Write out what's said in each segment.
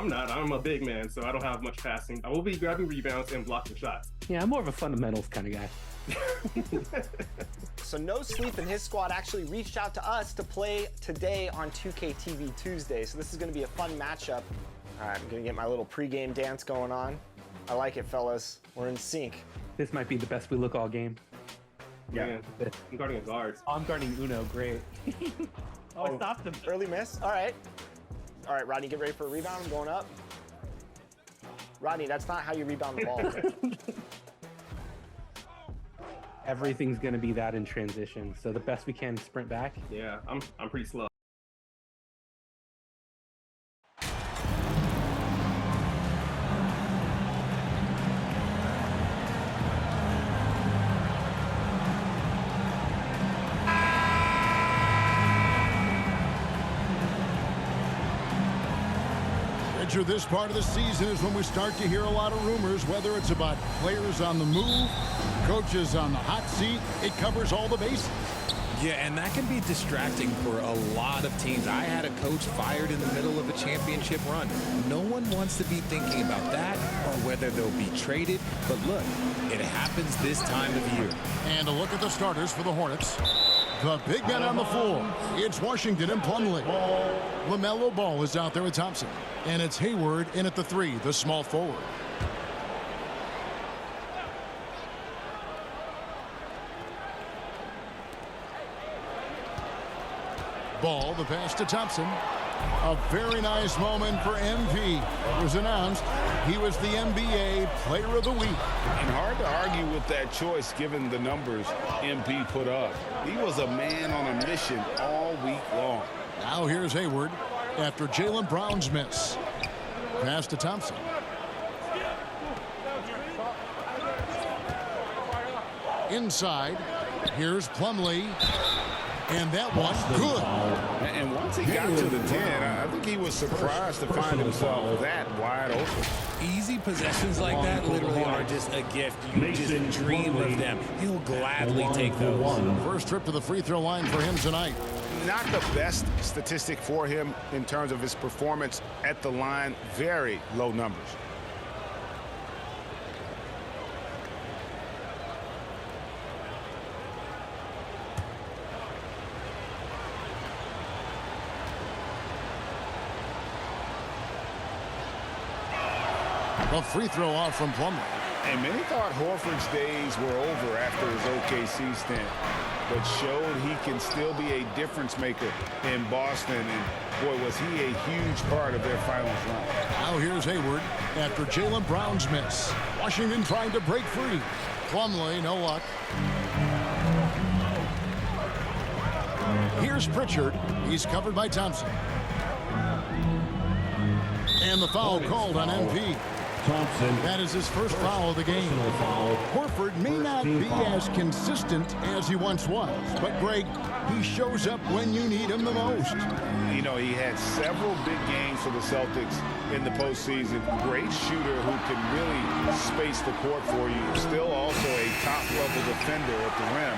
I'm not. I'm a big man, so I don't have much passing. I will be grabbing rebounds and blocking shots. Yeah, I'm more of a fundamentals kind of guy. So No Sleep and his squad actually reached out to us to play today on 2K TV Tuesday. So this is going to be a fun matchup. All right, I'm going to get my little pregame dance going on. I like it, fellas. We're in sync. This might be the best we look all game. Yeah, I'm guarding a guard. I'm guarding Uno. Great. I stopped him. Early miss. All right. All right, Rodney, get ready for a rebound. I'm going up. Rodney, that's not how you rebound the ball. Okay? Everything's going to be that in transition. So the best we can sprint back. Yeah, I'm pretty slow. This part of the season is when we start to hear a lot of rumors, whether it's about players on the move, coaches on the hot seat. It covers all the bases. Yeah, and that can be distracting for a lot of teams. I had a coach fired in the middle of a championship run. No one wants to be thinking about that or whether they'll be traded. But look, it happens this time of year. And a look at the starters for the Hornets. The big men on the floor. It's Washington and Plumlee. LaMelo Ball is out there with Thompson. And it's Hayward in at the 3, the small forward. Ball, the pass to Thompson. A very nice moment for MP. It was announced he was the NBA Player of the Week. And hard to argue with that choice given the numbers MP put up. He was a man on a mission all week long. Now here's Hayward after Jaylen Brown's miss. Pass to Thompson. Inside, here's Plumlee. And that one, good. And once he got to the 10, I think he was surprised to find himself that wide open. Easy possessions like that literally are just a gift. You just dream of them. He'll gladly take those. First trip to the free throw line for him tonight. Not the best statistic for him in terms of his performance at the line. Very low numbers. A free throw off from Plumlee. And many thought Horford's days were over after his OKC stint, but showed he can still be a difference maker in Boston. And boy, was he a huge part of their finals run. Now here's Hayward after Jaylen Brown's miss. Washington trying to break free. Plumlee, no luck. Here's Pritchard. He's covered by Thompson. And the foul called on MP. Thompson. That is his first foul of the game. Horford may not be as consistent as he once was, but Greg, he shows up when you need him the most. You know, he had several big games for the Celtics in the postseason. Great shooter who can really space the court for you. Still also a top-level defender at the rim,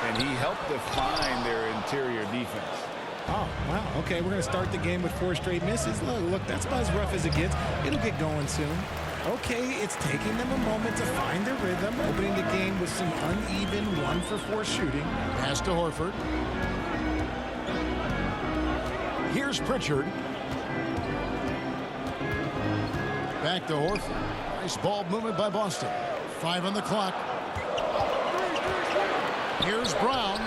and he helped define their interior defense. Oh, wow. Okay, we're going to start the game with 4 straight misses. Look, that's about as rough as it gets. It'll get going soon. Okay, it's taking them a moment to find their rhythm, opening the game with some uneven 1-for-4 shooting. Pass to Horford. Here's Pritchard. Back to Horford. Nice ball movement by Boston. 5 on the clock. Here's Brown.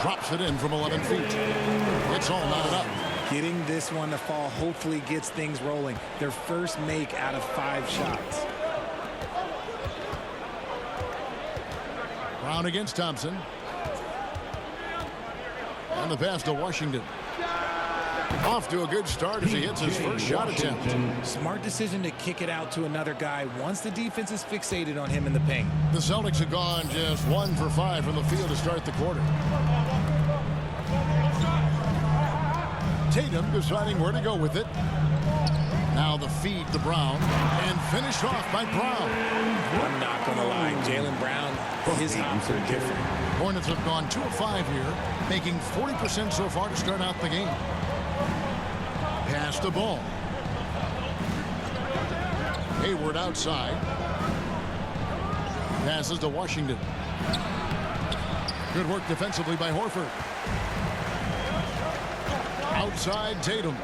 Drops it in from 11 feet. It's all knotted up. Getting this one to fall hopefully gets things rolling. Their first make out of 5 shots. Brown against Thompson. And the pass to Washington. Off to a good start as he hits his first shot attempt. Smart decision to kick it out to another guy once the defense is fixated on him in the paint. The Celtics have gone just 1 for 5 from the field to start the quarter. Tatum deciding where to go with it. Now the feed to Brown and finished off by Brown. I'm not going to lie, Jaylen Brown, his hops are different. Hornets have gone 2 of 5 here, making 40% so far to start out the game. Pass the ball. Hayward outside. Passes to Washington. Good work defensively by Horford. Outside Tatum.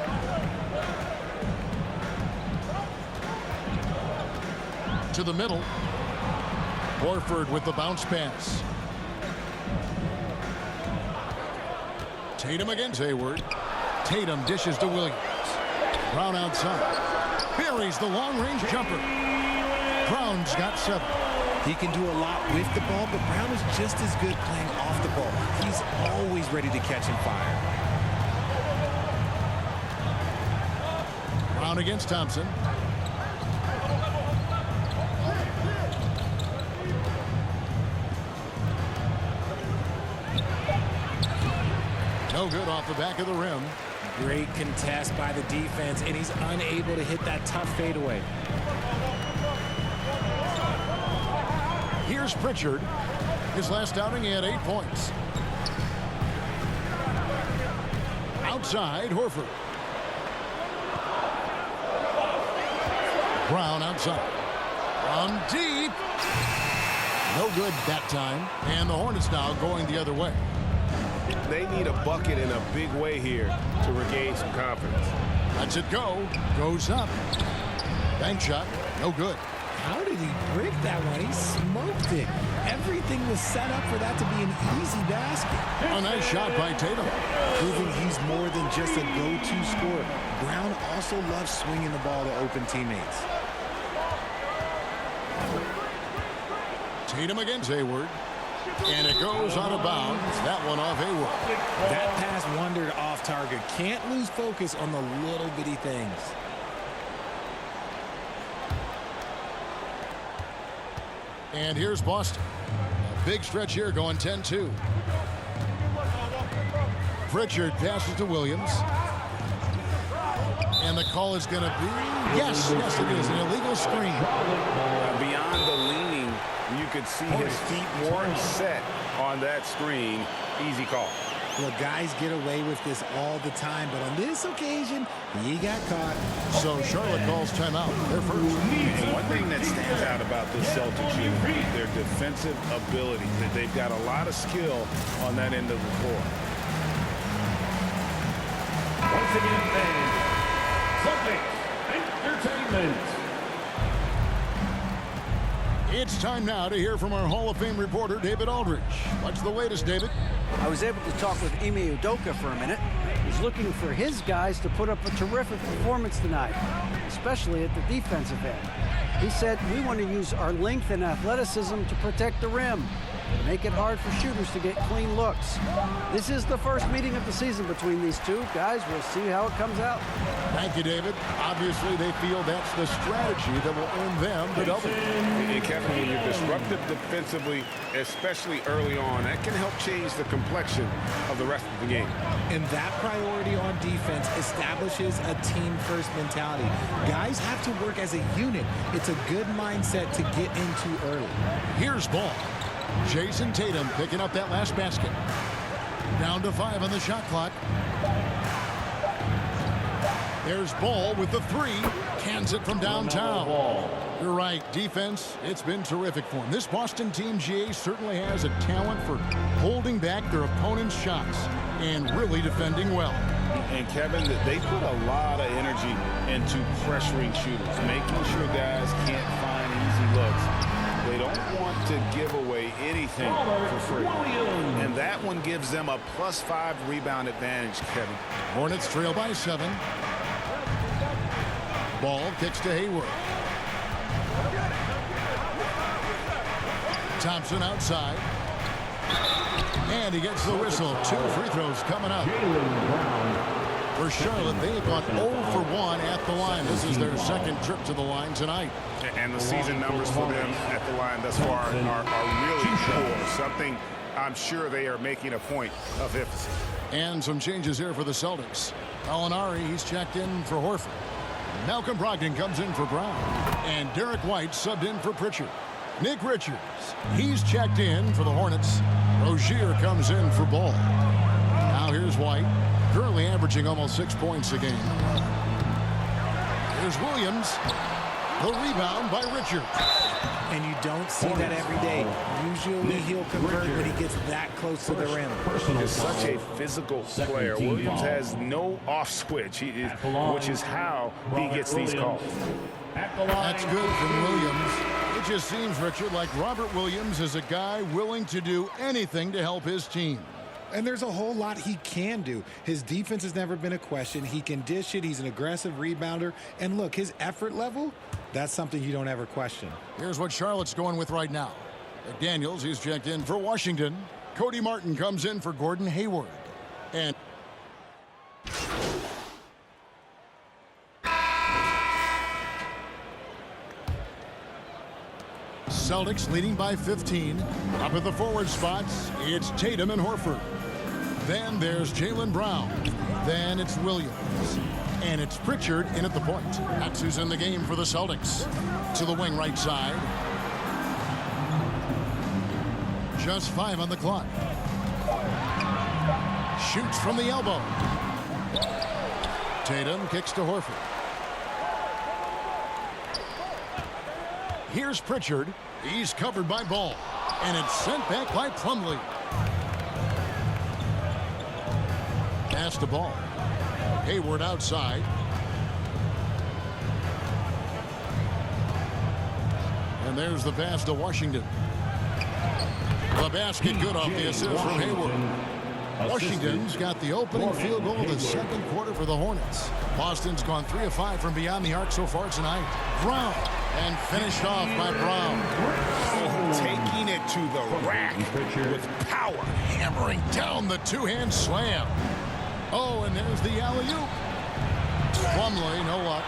To the middle. Horford with the bounce pass. Tatum against Hayward. Tatum dishes to Williams. Brown outside. Buries the long-range jumper. Brown's got 7. He can do a lot with the ball, but Brown is just as good playing off the ball. He's always ready to catch and fire. Brown against Thompson. No good off the back of the rim. Great contest by the defense, and he's unable to hit that tough fadeaway. Here's Pritchard. His last outing, he had 8 points. Outside, Horford. Brown outside. From deep. No good that time. And the Hornets now going the other way. They need a bucket in a big way here to regain some confidence. Lets it go. Goes up. Bank shot. No good. How did he break that one? He smoked it. Everything was set up for that to be an easy basket. A nice shot by Tatum. Proving he's more than just a go-to scorer. Brown also loves swinging the ball to open teammates. Tatum against Hayward. And it goes out of bounds. That one off Hayward. That pass wandered off target. Can't lose focus on the little bitty things. And here's Boston. A big stretch here going 10-2. Pritchard passes to Williams. And the call is going to be, yes, it is, an illegal screen. Beyond the leaning, you could see his feet weren't set on that screen. Easy call. Look, guys get away with this all the time, but on this occasion, he got caught. So Charlotte calls timeout. They're first. And one thing that stands out about this Celtics unit, their defensive ability. That they've got a lot of skill on that end of the floor. Once again, fans, Celtics Entertainment. It's time now to hear from our Hall of Fame reporter, David Aldridge. What's the latest, David? I was able to talk with Ime Udoka for a minute. He's looking for his guys to put up a terrific performance tonight, especially at the defensive end. He said, we want to use our length and athleticism to protect the rim, make it hard for shooters to get clean looks. This is the first meeting of the season between these two. Guys, we'll see how it comes out. Thank you, David. Obviously, they feel that's the strategy that will earn them the double. And Kevin, when you're disruptive defensively, especially early on, that can help change the complexion of the rest of the game. And that priority on defense establishes a team-first mentality. Guys have to work as a unit. It's a good mindset to get into early. Here's ball. Jason Tatum picking up that last basket. Down to 5 on the shot clock. There's Ball with the 3. Cans it from downtown. You're right. Defense, it's been terrific for him. This Boston team, GA, certainly has a talent for holding back their opponent's shots and really defending well. And Kevin, they put a lot of energy into pressuring shooters, making sure guys can't find easy looks. They don't want to give away anything for free. And that one gives them a +5 rebound advantage, Kevin. Hornets trail by 7. Ball kicks to Hayward. Thompson outside. And he gets the whistle. 2 free throws coming up. For Charlotte, they have gone 0 for 1 at the line. This is their second trip to the line tonight. And the season numbers for them at the line thus far are really poor. Something I'm sure they are making a point of emphasis. And some changes here for the Celtics. Alinari, he's checked in for Horford. Malcolm Brogdon comes in for Brown. And Derek White subbed in for Pritchard. Nick Richards, he's checked in for the Hornets. Rozier comes in for Ball. Now here's White, currently averaging almost 6 points a game. Here's Williams. The rebound by Richard. And you don't see that every day. Usually he'll convert when he gets that close to the rim. He's such a physical player. Williams has no off switch, which is how he gets these calls. That's good from Williams. It just seems, Richard, like Robert Williams is a guy willing to do anything to help his team. And there's a whole lot he can do. His defense has never been a question. He can dish it. He's an aggressive rebounder. And look, his effort level, that's something you don't ever question. Here's what Charlotte's going with right now. McDaniels, he's checked in for Washington. Cody Martin comes in for Gordon Hayward. And Celtics leading by 15. Up at the forward spots, it's Tatum and Horford. Then there's Jaylen Brown. Then it's Williams. And it's Pritchard in at the point. That's who's in the game for the Celtics. To the wing right side. Just 5 on the clock. Shoots from the elbow. Tatum kicks to Horford. Here's Pritchard. He's covered by Ball. And it's sent back by Plumlee. Pass the ball. Hayward outside. And there's the pass to Washington. The basket good off the assist from Hayward. Washington's got the opening field goal of the second quarter for the Hornets. Boston's gone 3 of 5 from beyond the arc so far tonight. Brown. And finished off by Brown. Taking it to the rack with power. Hammering down the two-hand slam. Oh, and there's the alley-oop. Plumlee, no luck.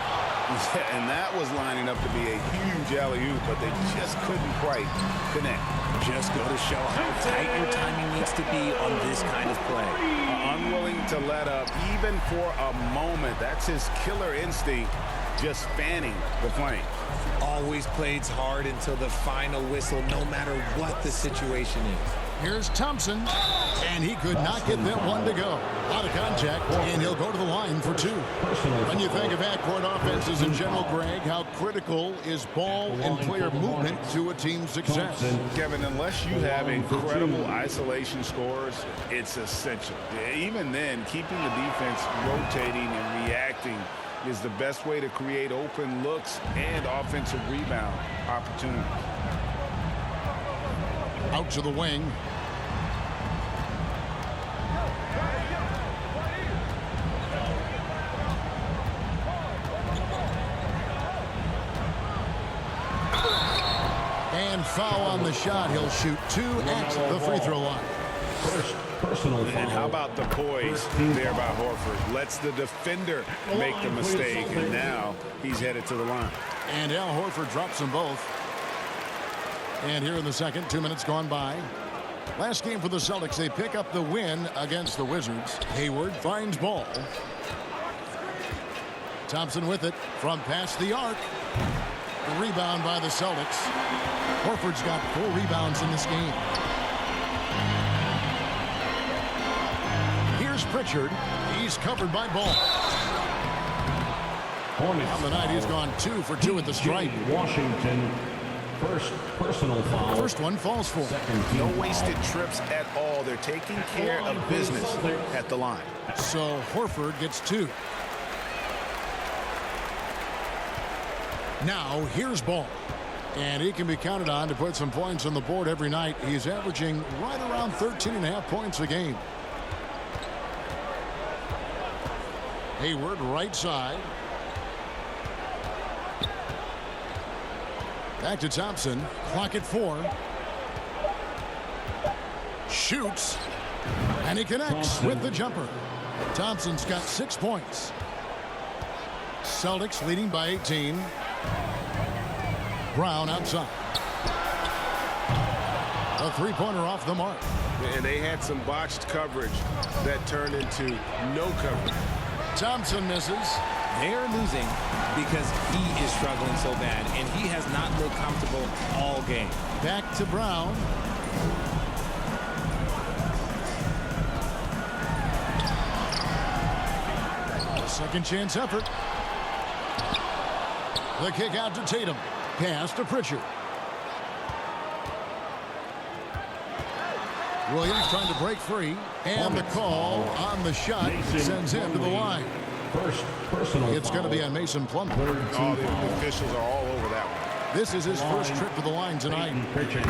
Yeah, and that was lining up to be a huge alley-oop, but they just couldn't quite connect. Just go to show how tight your timing needs to be on this kind of play. Unwilling to let up even for a moment. That's his killer instinct, just fanning the flame. Always plays hard until the final whistle, no matter what the situation is. Here's Thompson, and he could not get that one to go. Out of contact, and he'll go to the line for 2. When you think of backcourt offenses in general, Greg, how critical is ball and player movement to a team's success? Kevin, unless you have incredible isolation scores, it's essential. Even then, keeping the defense rotating and reacting is the best way to create open looks and offensive rebound opportunities. Out to the wing. And foul on the shot. He'll shoot 2 at the free throw line. Personal foul. And how about the poise there by Horford? Lets the defender make the mistake, and now he's headed to the line. And Al Horford drops them both. And here in the second, 2 minutes gone by. Last game for the Celtics, they pick up the win against the Wizards. Hayward finds Ball. Thompson with it from past the arc. Rebound by the Celtics. Horford's got 4 rebounds in this game. Here's Pritchard. He's covered by Ball. On the night, he's gone 2 for 2 at the stripe. Washington. First personal foul. First one falls for. No wasted trips at all. They're taking care of business at the line. So Horford gets 2. Now here's Ball. And he can be counted on to put some points on the board every night. He's averaging right around 13.5 points a game. Hayward right side. Back to Thompson. Clock at 4. Shoots. And he connects with the jumper. Thompson's got 6 points. Celtics leading by 18. Brown outside. A three-pointer off the mark. And they had some botched coverage that turned into no coverage. Thompson misses. They're losing because he is struggling so bad, and he has not looked comfortable all game. Back to Brown. A second chance effort. The kick out to Tatum. Pass to Pritchard. Williams trying to break free. And the call on the shot sends him to the line. First personal It's going to be on Mason Plumlee. Oh, the officials are all over that one. This is his first trip to the line tonight.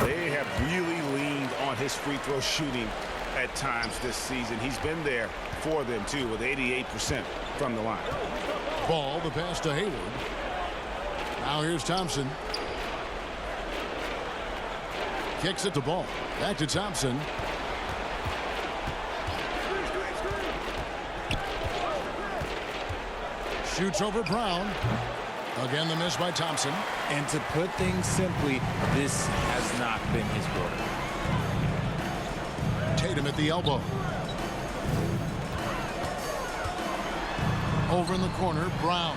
They have really leaned on his free throw shooting at times this season. He's been there for them, too, with 88% from the line. Ball, the pass to Hayward. Now here's Thompson. Kicks it to Ball. Back to Thompson. Shoots over Brown. Again, the miss by Thompson. And to put things simply, this has not been his quarter. Tatum at the elbow. Over in the corner, Brown.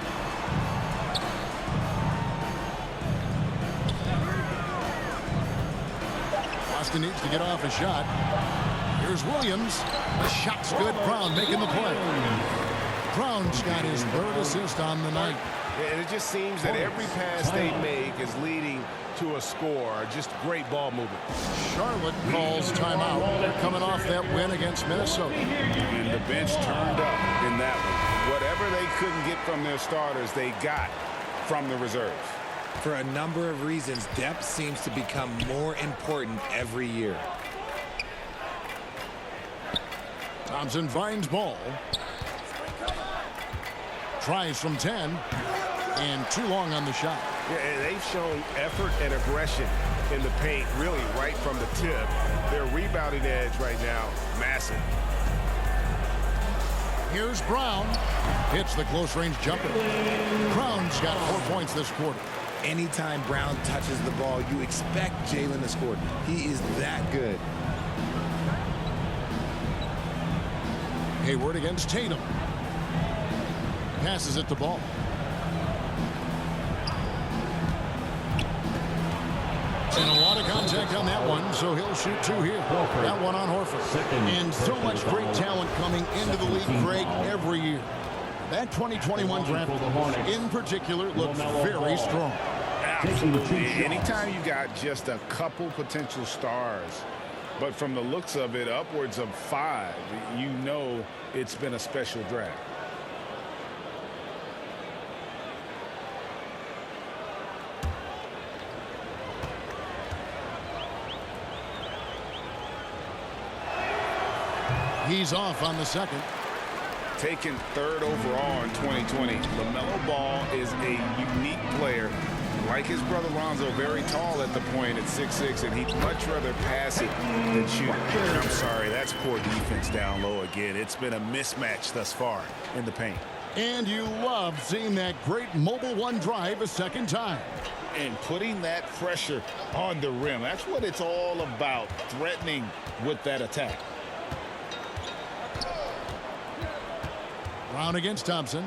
Boston needs to get off a shot. Here's Williams. The shot's good. Brown making the play. Brown's got his third assist on the night. And it just seems that every pass they make is leading to a score. Just great ball movement. Charlotte calls timeout. They're coming off that win against Minnesota. And the bench turned up in that one. Whatever they couldn't get from their starters, they got from the reserves. For a number of reasons, depth seems to become more important every year. Thompson finds Ball. Tries from 10. And too long on the shot. Yeah, and they've shown effort and aggression in the paint, really right from the tip. Their rebounding edge right now, massive. Here's Brown. Hits the close-range jumper. Brown's got 4 points this quarter. Anytime Brown touches the ball, you expect Jalen to score. He is that good. Hayward against Tatum. Passes it to Ball. And a lot of contact on that one, so he'll shoot two here. That one on Horford. And so much great talent coming into the league, Greg, every year. That 2021 draft in particular looks very strong. Absolutely. Anytime you got just a couple potential stars, but from the looks of it, upwards of 5, you know it's been a special draft. He's off on the second. Taken 3rd overall in 2020, LaMelo Ball is a unique player. Like his brother Lonzo, very tall at the point at 6'6", and he'd much rather pass it than shoot it. And I'm sorry, that's poor defense down low again. It's been a mismatch thus far in the paint. And you love seeing that great mobile one drive a second time. And putting that pressure on the rim. That's what it's all about, threatening with that attack. Brown against Thompson.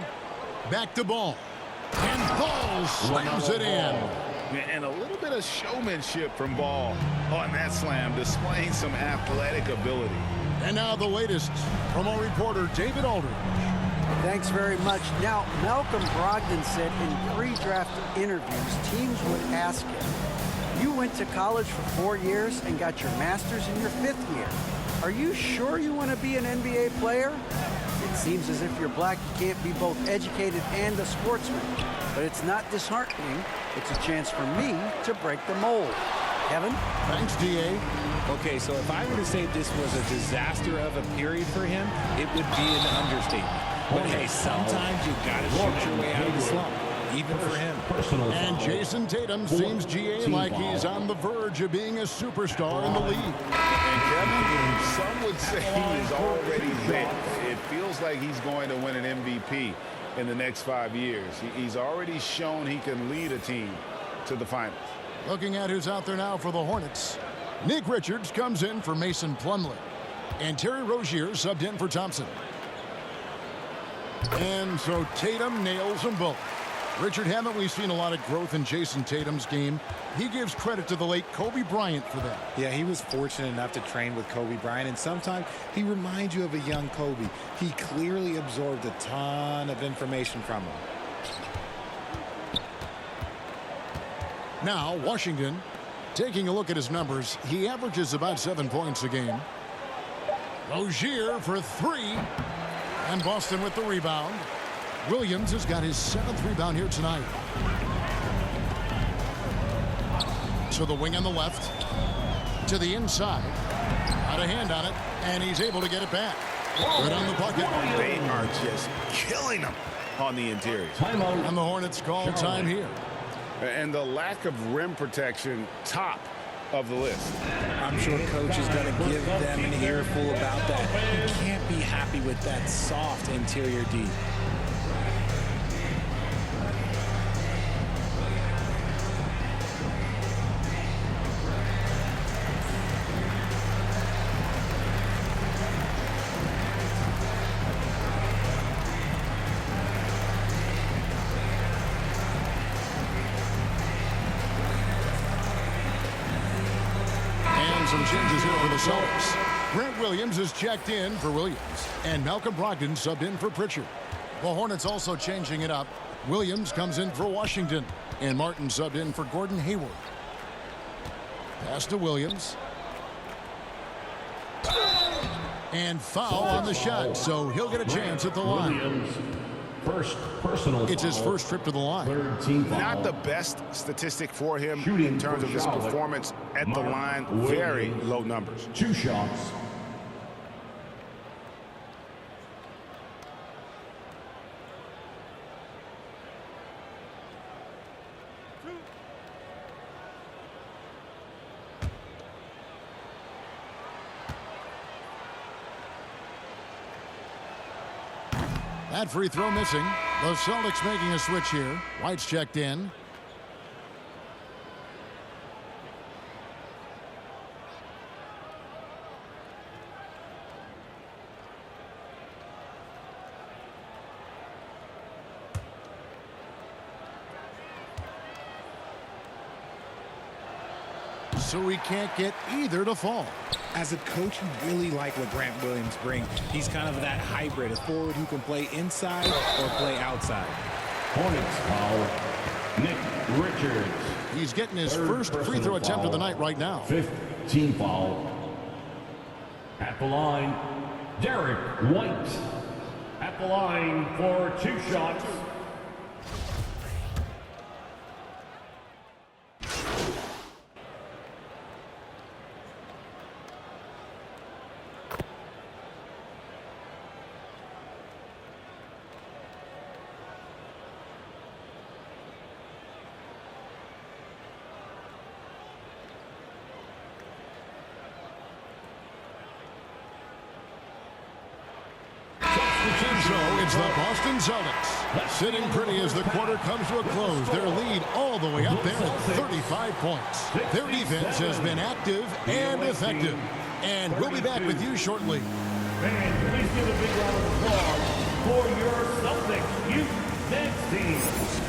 Back to Ball. And Ball slams it in. And a little bit of showmanship from Ball on that slam, displaying some athletic ability. And now the latest from our reporter, David Aldridge. Thanks very much. Now, Malcolm Brogdon said in pre-draft interviews, teams would ask him, you went to college for 4 years and got your master's in your 5th year. Are you sure you want to be an NBA player? It seems as if you're black, you can't be both educated and a sportsman. But it's not disheartening. It's a chance for me to break the mold. Kevin? Thanks, D.A. Okay, so if I were to say this was a disaster of a period for him, it would be an understatement. But hey, sometimes you got to shoot your way out of the slump, even for him. And Jason Tatum seems, G.A., like he's on the verge of being a superstar in the league. And Kevin, some would say he is already there. It feels like he's going to win an MVP in the next 5 years. He's already shown he can lead a team to the finals. Looking at who's out there now for the Hornets. Nick Richards comes in for Mason Plumlee. And Terry Rozier subbed in for Thompson. And so Tatum nails them both. Richard, haven't we seen a lot of growth in Jason Tatum's game? He gives credit to the late Kobe Bryant for that. Yeah, he was fortunate enough to train with Kobe Bryant, and sometimes he reminds you of a young Kobe. He clearly absorbed a ton of information from him. Now, Washington, taking a look at his numbers, he averages about 7 points a game. Rozier for 3. And Boston with the rebound. Williams has got his 7th rebound here tonight. To the wing on the left. To the inside. Got a hand on it, and he's able to get it back. Good on the bucket. They are just killing them on the interior. And the Hornets call time here. And the lack of rim protection, top of the list. I'm sure coach is going to give them an earful about that. You can't be happy with that soft interior D. Some changes here for the Celtics. Grant Williams is checked in for Williams, and Malcolm Brogdon subbed in for Pritchard. The Hornets also changing it up. Williams comes in for Washington, and Martin subbed in for Gordon Hayward. Pass to Williams. And foul on the shot, so he'll get a chance at the line. First personal It's his first trip to the line. Third team foul. Not the best statistic for him Shooting in terms for of his Charlotte, performance at the Mark line. Williams. Very low numbers. 2 shots. That free throw missing. The Celtics making a switch here. White's checked in. So he can't get either to fall. As a coach, you really like what Grant Williams brings. He's kind of that hybrid, a forward who can play inside or play outside. Hornets foul. Nick Richards. He's getting his Third first free personal throw attempt of the foul. night right now. 5th team foul. At the line, Derek White. At the line for 2 shots. So it's the Boston Celtics sitting pretty as the quarter comes to a close. Their lead all the way up there at 35 points. Their defense has been active and effective. And we'll be back with you shortly. Fans, please give a big round of applause for your Celtics youth dance team.